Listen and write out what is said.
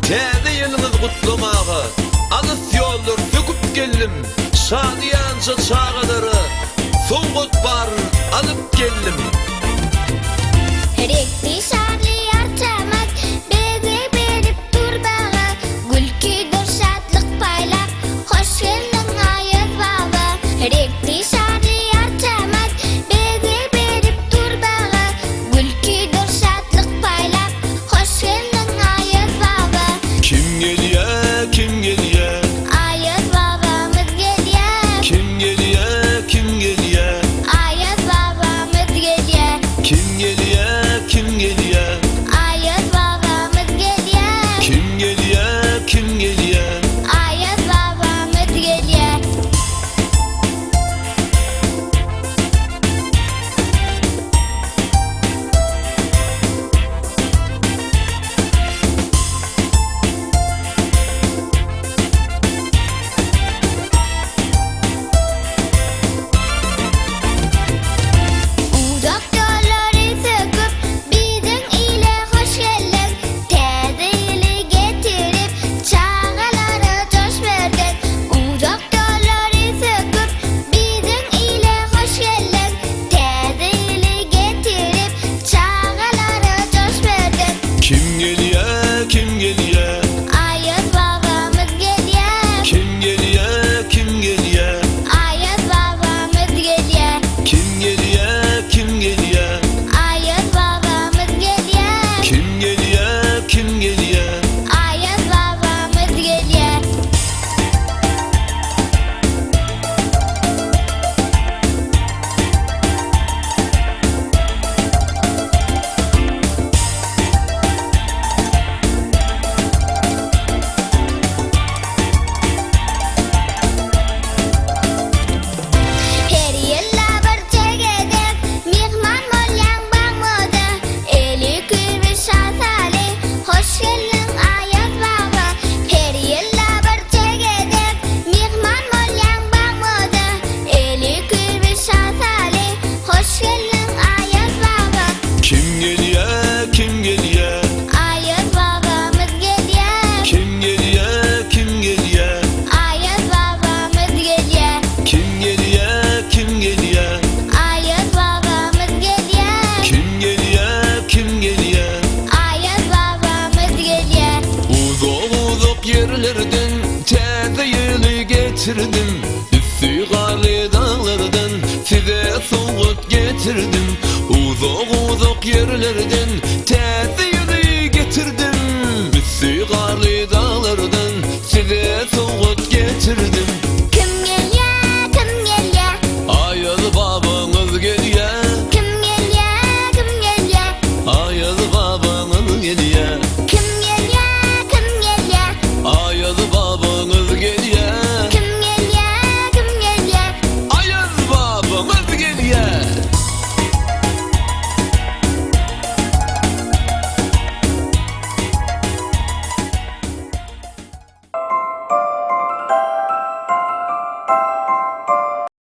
Täze ýylymyz gutlamaga alys ýollar söküp geldim. Şadiýança çağadary soňgut bar alyp geldim. Rekti şadlyar çamak bege berip turbaga gülkidir şadlyk paýlap hoş geldin aýaz baba. Rekti şadlyar çamak bege berip turbaga gülkidir şadlyk paýlap hoş geldin aýaz baba. Kim gelýär, kim gelýär? Aýaz babamyz gelýär. Kim gelýär, kim gelýär? Aýaz babamyz gelýär. Kim gelýär, kim gelýär? Aýaz babamyz gelýär. Kim gelýär, kim gelýär? Aýaz babamyz gelýär. Uzak yolları söküp bizim ile hoş geldin. Täze ýyly getirip çağalara coş verdin. Uzak yolları söküp bizim ile hoş geldin. Täze ýyly getirip çağalara coş verdin. Kim gelýär, kim gelýär? Aýaz babamyz gelýär. Kim gelýär, kim gelýär? Aýaz babamyz gelýär. Kim gelýär, kim gelýär? Aýaz babamyz gelýär. Kim gelýär, kim gelýär? Aýaz babamyz gelýär. Her ýylla bir çegedek mihman bolýan bagmoda eli küýmüş şahsali hoş geldin aýaz baba. Her ýylla bir çegedek mihman bolýan bagmoda eli küýmüş şahsali hoş geldin aýaz baba. Kim gelýär, kim gelýär? Aýaz babamyz gelýär. Kim gelýär, kim gelýär? Aýaz babamyz gelýär. Kim gelýär, kim gelýär? Aýaz babamyz gelýär. Kim gelýär, kim gelýär? Aýaz babamyz gelýär. Uzak yerlerden täze ýyly getirdim. Üssü garly dağlardan size soňgut getirdim. Uzak yerlerden täze ýyly getirdim. Üssü